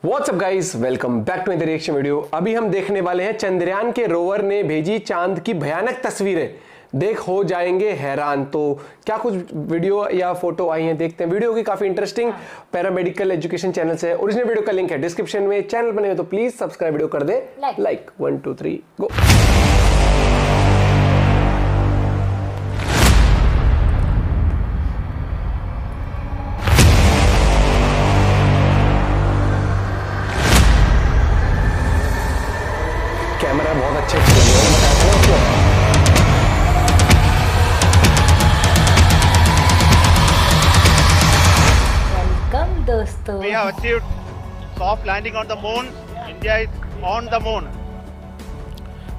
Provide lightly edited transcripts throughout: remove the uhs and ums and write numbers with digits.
WhatsApp guys, welcome back to the reaction video. अभी हम देखने वाले हैं चंद्रयान के रोवर ने भेजी चांद की भयानक तस्वीरें। देख हो जाएंगे हैरान। तो क्या कुछ वीडियो या फोटो आई हैं, देखते हैं। वीडियो की काफी इंटरेस्टिंग पैरामेडिकल एजुकेशन चैनल से। ओरिजिनल वीडियो का लिंक है डिस्क्रिप्शन में। चैनल बने हो तो प्लीज सब्सक्राइब वीडियो कर दे लाइक 1 2 3 गो। कैमरा बहुत अच्छे वेलकम दोस्तों। We have achieved soft landing on the moon. India is on the moon.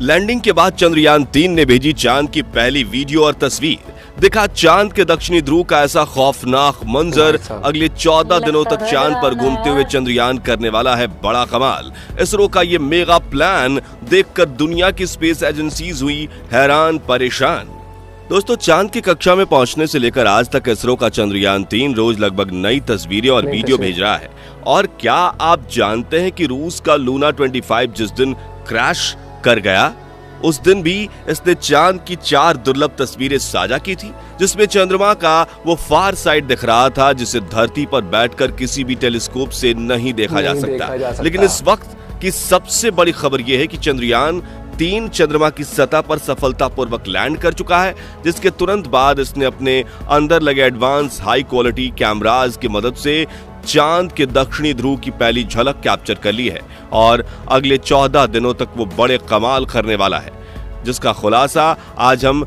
Landing के बाद चंद्रयान 3 ने भेजी चांद की पहली वीडियो और तस्वीर। दिखा चांद के दक्षिणी ध्रुव का ऐसा खौफनाक मंजर। अगले 14 दिनों तक चांद पर घूमते हुए चंद्रयान करने वाला है बड़ा कमाल। इसरो का ये मेगा प्लान देखकर दुनिया की स्पेस एजेंसीज हुई हैरान परेशान। दोस्तों, चांद की कक्षा में पहुंचने से लेकर आज तक इसरो का चंद्रयान 3 रोज लगभग नई तस्वीरें और वीडियो भेज रहा है। और क्या आप जानते हैं कि रूस का लूना 25 जिस दिन क्रैश कर गया, उस दिन भी इसने चांद की 4 दुर्लभ तस्वीरें साझा की थी, जिसमें चंद्रमा का वो फार साइड दिख रहा था जिसे धरती पर बैठकर किसी भी टेलीस्कोप से नहीं देखा जा सकता। लेकिन इस वक्त की सबसे बड़ी खबर यह है कि चंद्रयान 3 चंद्रमा की सतह पर सफलतापूर्वक लैंड कर चुका है, जिसके तुरंत बाद इसने अपने अंदर लगे एडवांस हाई क्वालिटी कैमराज की मदद से चांद के दक्षिणी ध्रुव की पहली झलक कैप्चर कर ली है। और अगले 14 दिनों तक वो बड़े कमाल करने वाला है, जिसका खुलासा आज हम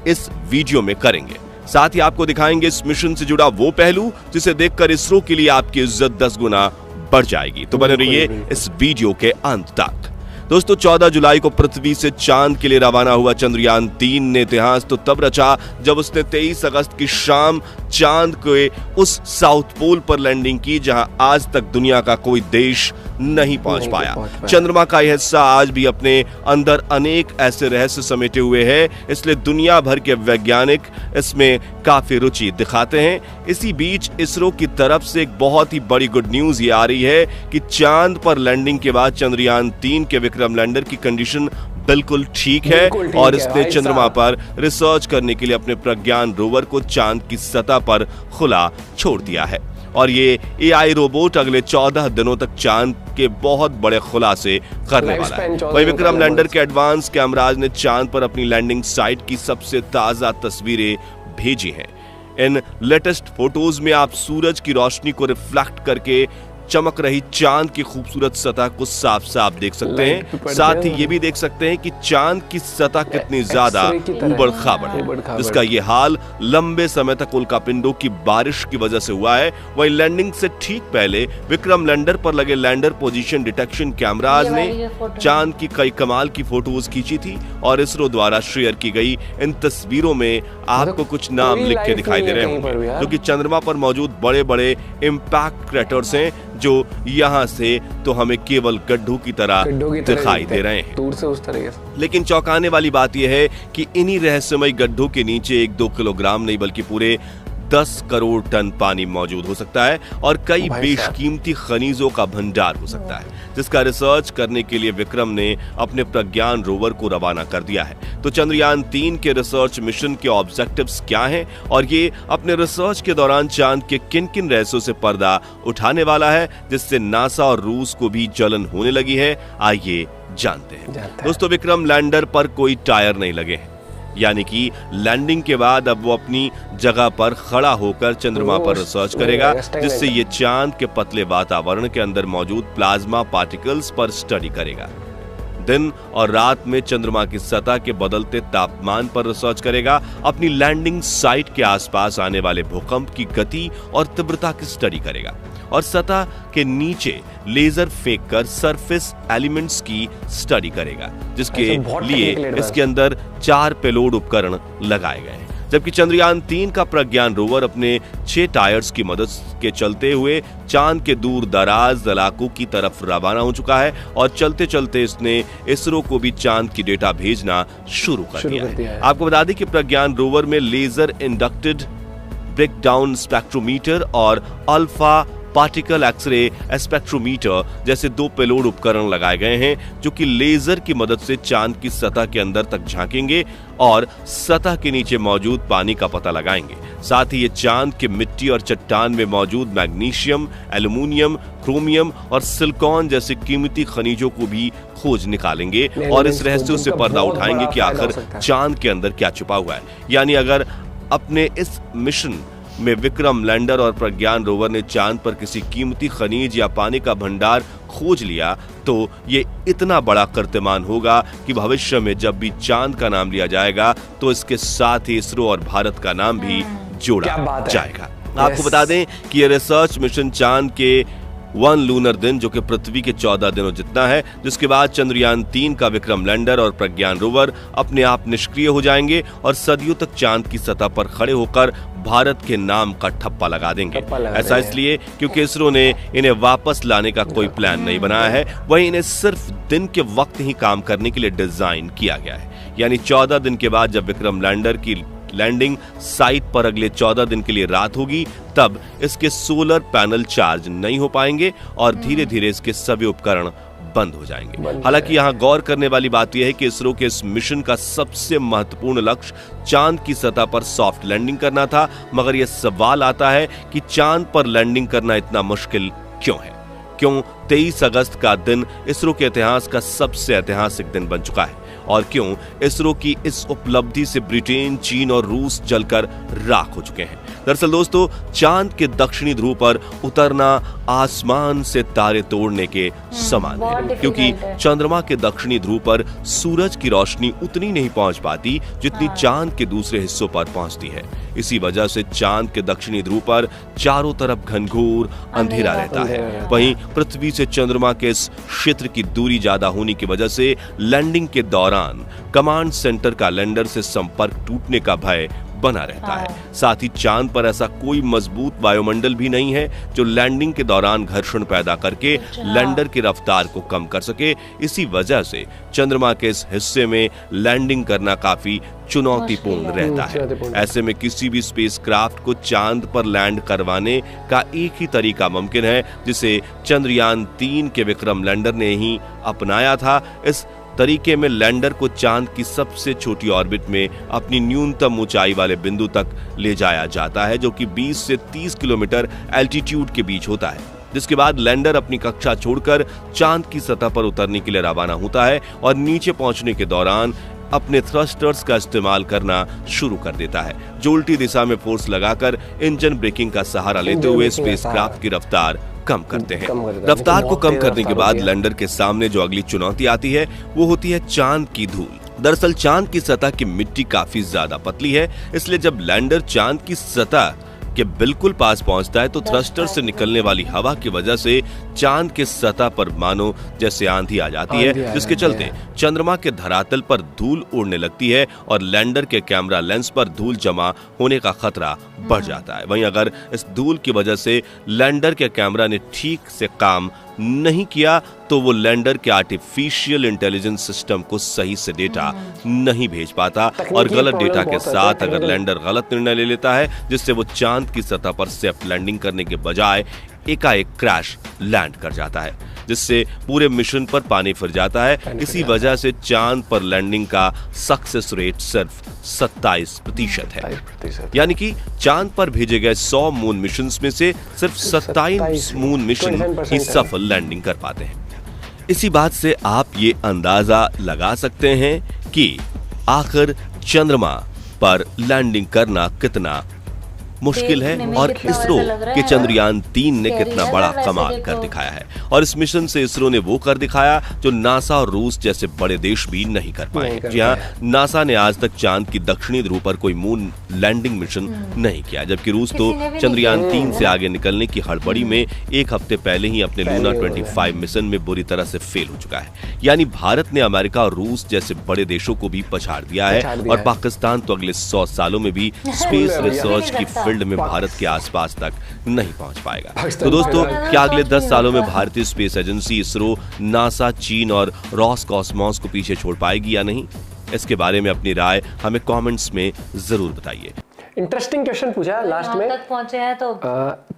इस वीडियो में करेंगे। साथ ही आपको दिखाएंगे इस मिशन से जुड़ा वो पहलू जिसे देखकर इसरो के लिए आपकी इज्जत 10 गुना बढ़ जाएगी। तो बने रहिए इस वीडियो के अंत तक। दोस्तों, 14 जुलाई को पृथ्वी से चांद के लिए रवाना हुआ चंद्रयान 3 ने इतिहास तो तब रचा जब उसने 23 अगस्त की शाम चांद के उस साउथ पोल पर लैंडिंग की जहां आज तक दुनिया का कोई देश नहीं पहुंच पाया। चंद्रमा का यह हिस्सा आज भी अपने अंदर अनेक ऐसे रहस्य समेटे हुए है, इसलिए दुनिया भर के वैज्ञानिक इसमें काफी रुचि दिखाते हैं। इसी बीच इसरो की तरफ से एक बहुत ही बड़ी गुड न्यूज ये आ रही है कि चांद पर लैंडिंग के बाद चंद्रयान 3 के विक्रम लैंडर की कंडीशन बिल्कुल ठीक है और इसने चंद्रमा पर रिसर्च करने के लिए अपने प्रज्ञान रोवर को चांद की सतह पर खुला छोड़ दिया है। और ये AI रोबोट अगले 14 दिनों तक चांद के बहुत बड़े खुलासे करने वाला है। वही विक्रम लैंडर के एडवांस कैमराज ने चांद पर अपनी लैंडिंग साइट की सबसे ताजा तस्वीरें भेजी हैं। इन लेटेस्ट फोटोज में आप सूरज की रोशनी को रिफ्लेक्ट करके चमक रही चांद की खूबसूरत सतह को साफ साफ देख सकते हैं। साथ ही ये भी देख सकते हैं कि चांद की सतह कितनी ज्यादा उबड़ खाबड़ है, जिसका ये हाल लंबे समय तक उल्कापिंडों की बारिश की वजह से हुआ है। वही लैंडिंग से ठीक पहले विक्रम लैंडर पर लगे लैंडर पोजीशन डिटेक्शन कैमराज ने चांद की कई कमाल की फोटोज खींची थी और इसरो द्वारा शेयर की गई इन तस्वीरों में आपको कुछ नाम लिख के दिखाई दे रहे होंगे, जो कि चंद्रमा पर मौजूद बड़े बड़े इम्पैक्ट क्रेटर्स हैं, जो यहाँ से तो हमें केवल गड्ढों की तरह दिखाई दे रहे हैं दूर से उस तरह से। लेकिन चौंकाने वाली बात यह है कि इन्हीं रहस्यमय गड्ढों के नीचे 1-2 किलोग्राम नहीं बल्कि पूरे 10 करोड़ टन पानी मौजूद हो सकता है और कई बेशकीमती खनिजों का भंडार हो सकता है, जिसका रिसर्च करने के लिए विक्रम ने अपने प्रज्ञान रोवर को रवाना कर दिया है। तो चंद्रयान 3 के रिसर्च मिशन के ऑब्जेक्टिव्स क्या हैं और ये अपने रिसर्च के दौरान चांद के किन किन रहस्यों से पर्दा उठाने वाला है, जिससे नासा और रूस को भी जलन होने लगी है, आइए जानते हैं। दोस्तों, विक्रम लैंडर पर कोई टायर नहीं लगे हैं, यानी कि लैंडिंग के बाद अब वो अपनी जगह पर खड़ा होकर चंद्रमा पर रिसर्च करेगा, जिससे ये चांद के पतले वातावरण के अंदर मौजूद प्लाज्मा पार्टिकल्स पर स्टडी करेगा। दिन और रात में चंद्रमा की सतह के बदलते तापमान पर रिसर्च करेगा, अपनी लैंडिंग साइट के आसपास आने वाले भूकंप की गति और तीव्रता की स्टडी करेगा और सतह के नीचे लेजर फेंककर सरफेस एलिमेंट्स की स्टडी करेगा, जिसके लिए इसके अंदर 4 पेलोड उपकरण लगाए गए हैं। जबकि चंद्रयान 3 का प्रज्ञान रोवर अपने 6 टायर्स की मदद के चलते हुए चांद के दूर दराज इलाकों की तरफ रवाना हो चुका है और चलते चलते इसने इसरो को भी चांद की डेटा भेजना शुरू कर दिया है। आपको बता दें कि प्रज्ञान रोवर में लेजर इंडक्टेड ब्रेकडाउन स्पेक्ट्रोमीटर और अल्फा पार्टिकल एक्सरे स्पेक्ट्रोमीटर जैसे 2 पेलोड उपकरण लगाए गए हैं जो कि लेजर की मदद से चांद की सतह के अंदर तक झांकेंगे और सतह के नीचे मौजूद पानी का पता लगाएंगे। साथ ही ये चांद के मिट्टी और चट्टान में मौजूद मैग्नीशियम, एल्युमिनियम, क्रोमियम और सिलिकॉन जैसे कीमती खनिजों को भी खोज निकालेंगे और इस रहस्यों से पर्दा उठाएंगे कि आखिर चांद के अंदर क्या छुपा हुआ है। यानी अगर अपने इस मिशन में विक्रम लैंडर और प्रज्ञान रोवर ने चांद पर किसी कीमती खनिज या पानी का भंडार खोज लिया तो ये इतना बड़ा कीर्तिमान होगा कि भविष्य में जब भी चांद का नाम लिया जाएगा तो इसके साथ ही इसरो और भारत का नाम भी जोड़ा जाएगा। आपको बता दें कि ये रिसर्च मिशन चांद के 1 लूनर दिन जो कि पृथ्वी के 14 दिनों जितना है, जिसके बाद चंद्रयान 3 का विक्रम लैंडर और प्रज्ञान रोवर अपने आप निष्क्रिय हो जाएंगे और सदियों तक चांद की सतह पर खड़े होकर भारत के नाम का ठप्पा लगा देंगे। ऐसा इसलिए क्योंकि इसरो ने इन्हें वापस लाने का कोई प्लान नहीं बनाया है, वहीं इन्हें सिर्फ दिन के वक्त ही काम करने के लिए डिजाइन किया गया है। यानी 14 दिन के बाद जब विक्रम लैंडर की लैंडिंग साइट पर अगले 14 दिन के लिए रात होगी, तब इसके सोलर पैनल चार्ज नहीं हो पाएंगे और धीरे धीरे इसके सभी उपकरण बंद हो जाएंगे। हालांकि यहाँ गौर करने वाली बात यह है कि इसरो के इस मिशन का सबसे महत्वपूर्ण लक्ष्य चांद की सतह पर सॉफ्ट लैंडिंग करना था, मगर यह सवाल आता है कि चांद पर लैंडिंग करना इतना मुश्किल क्यों है? क्यों 23 अगस्त का दिन इसरो के इतिहास का सबसे ऐतिहासिक दिन बन चुका है? और क्यों इसरो की इस उपलब्धि से ब्रिटेन, चीन और रूस जलकर राख हो चुके हैं? दरअसल दोस्तों, चांद के दक्षिणी ध्रुव पर उतरना आसमान से तारे तोड़ने के समान है, क्योंकि चंद्रमा के दक्षिणी ध्रुव पर सूरज की रोशनी उतनी नहीं पहुंच पाती जितनी चांद के दूसरे हिस्सों पर पहुंचती है। इसी वजह से चांद के दक्षिणी ध्रुव पर चारों तरफ घनघोर अंधेरा रहता है। वहीं पृथ्वी से चंद्रमा के इस क्षेत्र की दूरी ज्यादा होने की वजह से लैंडिंग के दौरान कमांड सेंटर का लैंडर से संपर्क टूटने का भय बना रहता है। साथ ही चांद पर ऐसा कोई मजबूत वायुमंडल भी नहीं है जो लैंडिंग के दौरान घर्षण पैदा करके लैंडर की रफ्तार को कम कर सके। इसी वजह से चंद्रमा के इस हिस्से में लैंडिंग करना काफी चुनौतीपूर्ण रहता है। ऐसे में किसी भी स्पेसक्राफ्ट को चांद पर लैंड करवाने का एक ही तरीका मुमकिन है, जिसे चंद्रयान 3 के विक्रम लैंडर ने ही अपनाया था। इस तरीके में लैंडर को चांद की सबसे छोटी ऑर्बिट में अपनी न्यूनतम ऊंचाई वाले बिंदु तक ले जाया जाता है, जो कि 20 से 30 किलोमीटर एल्टीट्यूड के बीच होता है, जिसके बाद लैंडर अपनी कक्षा छोड़कर चांद की सतह पर उतरने के लिए रवाना होता है और नीचे पहुंचने के दौरान अपने थ्रस्टर्स का इस्तेमाल करना शुरू कर देता है, जो उल्टी दिशा में फोर्स लगाकर इंजन ब्रेकिंग का सहारा लेते हुए स्पेसक्राफ्ट की रफ्तार कम करते हैं। रफ्तार को कम करने के बाद लैंडर के सामने जो अगली चुनौती आती है वो होती है चांद की धूल। दरअसल चांद की सतह की मिट्टी काफी ज्यादा पतली है, इसलिए जब लैंडर चांद की सतह के बिल्कुल पास पहुंचता है तो थ्रस्टर से निकलने वाली हवा की वजह से चांद के सतह पर मानो जैसे आंधी आ जाती है, जिसके चलते चंद्रमा के धरातल पर धूल उड़ने लगती है और लैंडर के कैमरा लेंस पर धूल जमा होने का खतरा बढ़ जाता है। वहीं अगर इस धूल की वजह से लैंडर के कैमरा ने ठीक से काम नहीं किया तो वो लैंडर के आर्टिफिशियल इंटेलिजेंस सिस्टम को सही से डेटा नहीं भेज पाता और गलत डेटा के साथ अगर लैंडर गलत निर्णय ले लेता है, जिससे वो चांद की सतह पर सेफ लैंडिंग करने के बजाय एकाएक क्रैश लैंड कर जाता है, जिससे पूरे मिशन पर पानी फिर जाता है। इसी वजह से चांद पर लैंडिंग का सक्सेस रेट सिर्फ 27% है। यानी कि चांद पर भेजे गए 100 मून मिशंस में से सिर्फ 27 मून मिशन ही सफल लैंडिंग कर पाते हैं। इसी बात से आप ये अंदाजा लगा सकते हैं कि आखिर चंद्रमा पर लैंडिंग करना कितना मुश्किल है और इसरो के चंद्रयान 3 ने कितना बड़ा कमाल कर दिखाया है। और इस मिशन से इसरो ने वो कर दिखाया जो नासा और रूस जैसे बड़े देश भी नहीं कर पाए। जी हाँ, नासा ने आज तक चांद की दक्षिणी ध्रुव पर कोई मून लैंडिंग मिशन नहीं किया, जबकि रूस तो चंद्रयान 3 से आगे निकलने की हड़बड़ी में एक हफ्ते पहले ही अपने लूना 25 मिशन में बुरी तरह से फेल हो चुका है। यानी भारत ने अमेरिका और रूस जैसे बड़े देशों को भी पछाड़ दिया है और पाकिस्तान तो अगले 100 सालों में भी स्पेस रिसर्च की फील्ड में भारत के आसपास तक नहीं पहुंच पाएगा। तो दोस्तों, क्या अगले 10 सालों में भारतीय स्पेस एजेंसी इसरो, नासा, चीन और रॉसकॉस्मॉस को पीछे छोड़ पाएगी या नहीं? इसके बारे में अपनी राय हमें कमेंट्स में जरूर बताइए। इंटरेस्टिंग क्वेश्चन पूछा लास्ट में। तक पहुंचे हैं तो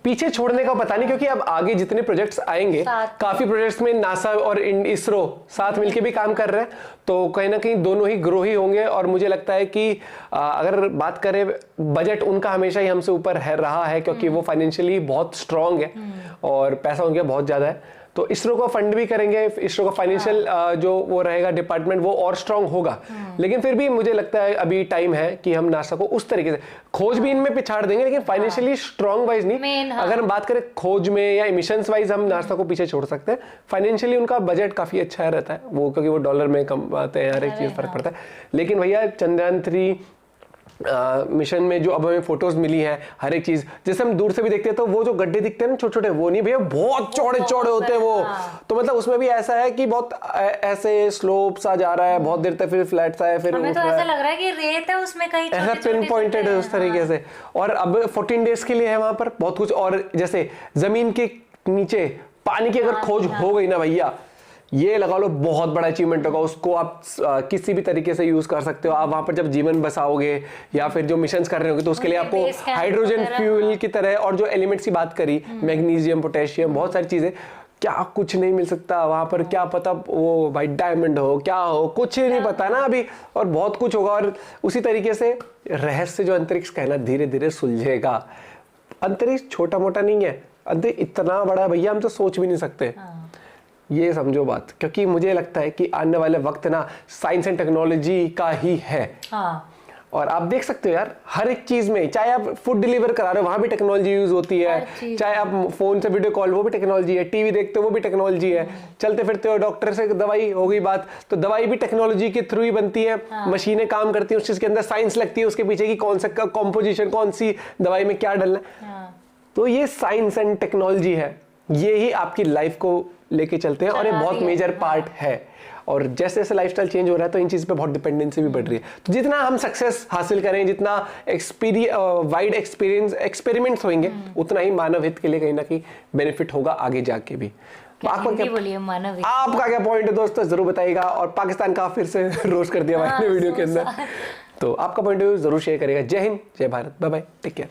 पीछे छोड़ने का पता नहीं, क्योंकि अब आगे जितने प्रोजेक्ट्स आएंगे, काफी प्रोजेक्ट्स में नासा और इसरो साथ मिलके भी काम कर रहे हैं, तो कहीं ना कहीं दोनों ही ग्रो ही होंगे। और मुझे लगता है कि अगर बात करें बजट, उनका हमेशा ही हमसे ऊपर रहा है, क्योंकि वो फाइनेंशियली बहुत स्ट्रांग है और पैसा उनके बहुत ज्यादा है। तो इसरो को फंड भी करेंगे, इसरो का फाइनेंशियल जो वो रहेगा डिपार्टमेंट, वो और स्ट्रांग होगा। लेकिन फिर भी मुझे लगता है अभी टाइम है कि हम नासा को उस तरीके से, खोज भी इनमें पिछाड़ देंगे लेकिन फाइनेंशियली स्ट्रांग वाइज नहीं। अगर हम बात करें खोज में या इमिशंस वाइज, हम नासा को पीछे छोड़ सकते हैं। फाइनेंशियली उनका बजट काफी अच्छा रहता है वो, क्योंकि वो डॉलर में कमाते हैं, हर एक चीज फर्क पड़ता है। लेकिन भैया चंद्रयान 3 मिशन में जो अब हमें फोटोज मिली है, हर एक चीज जैसे हम दूर से भी देखते हैं तो वो जो गड्ढे दिखते हैं ना छोटे छोटे, वो नहीं भैया, बहुत चौड़े चौड़े होते हैं वो। तो मतलब उसमें भी ऐसा है कि बहुत ऐसे स्लोप सा जा रहा है, बहुत देर तक फिर फ्लैट सा है, फिर हमें तो ऐसा लग रहा है कि रेत है उसमें, कहीं ऐसा पिन पॉइंटेड है उस तरीके से। और अब 14 डेज के लिए है वहां पर बहुत कुछ। और जैसे जमीन के नीचे पानी की अगर खोज हो गई ना भैया, ये लगा लो बहुत बड़ा अचीवमेंट होगा। उसको आप किसी भी तरीके से यूज कर सकते हो। आप वहां पर जब जीवन बसाओगे या फिर जो मिशंस कर रहे होगे, तो उसके लिए आपको हाइड्रोजन फ्यूल की तरह, और जो एलिमेंट्स की बात करी, मैग्नीशियम, पोटेशियम, बहुत सारी चीजें, क्या कुछ नहीं मिल सकता वहां पर। क्या पता वो भाई डायमंड हो, क्या हो, कुछ नहीं पता ना अभी, और बहुत कुछ होगा। और उसी तरीके से रहस्य जो अंतरिक्ष का है ना, धीरे धीरे सुलझेगा। अंतरिक्ष छोटा मोटा नहीं है, अंतरिक्ष इतना बड़ा भैया, हम तो सोच भी नहीं सकते। ये समझो बात, क्योंकि मुझे लगता है कि आने वाले वक्त ना साइंस एंड टेक्नोलॉजी का ही है। और आप देख सकते हो यार, हर एक चीज में, चाहे आप फूड डिलीवर करा रहे हो वहां भी टेक्नोलॉजी यूज होती है, चाहे आप फोन से वीडियो कॉल, वो भी टेक्नोलॉजी है, टीवी देखते हो वो भी टेक्नोलॉजी है, चलते फिरते हो, डॉक्टर से दवाई हो गई बात, तो दवाई भी टेक्नोलॉजी के थ्रू ही बनती है। मशीनें काम करती है, उस चीज के अंदर साइंस लगती है उसके पीछे की कौन सा कॉम्पोजिशन, कौन सी दवाई में क्या डालना है। तो ये साइंस एंड टेक्नोलॉजी है, ये ही आपकी लाइफ को लेके चलते हैं और ये बहुत मेजर पार्ट है। और जैसे जैसे लाइफस्टाइल चेंज हो रहा है तो इन चीज पे बहुत डिपेंडेंसी भी बढ़ रही है। तो जितना हम सक्सेस हासिल करें, जितना वाइड एक्सपेरिमेंट्स होंगे, उतना ही मानव हित के लिए कहीं ना कहीं बेनिफिट होगा आगे जाके भी। आपका क्या पॉइंट है दोस्तों, जरूर बताइएगा। और पाकिस्तान का फिर से रोस्ट कर दिया मैंने वीडियो के अंदर, तो आपका पॉइंट जरूर शेयर करिएगा। जय हिंद, जय Bharat, bye bye, take care.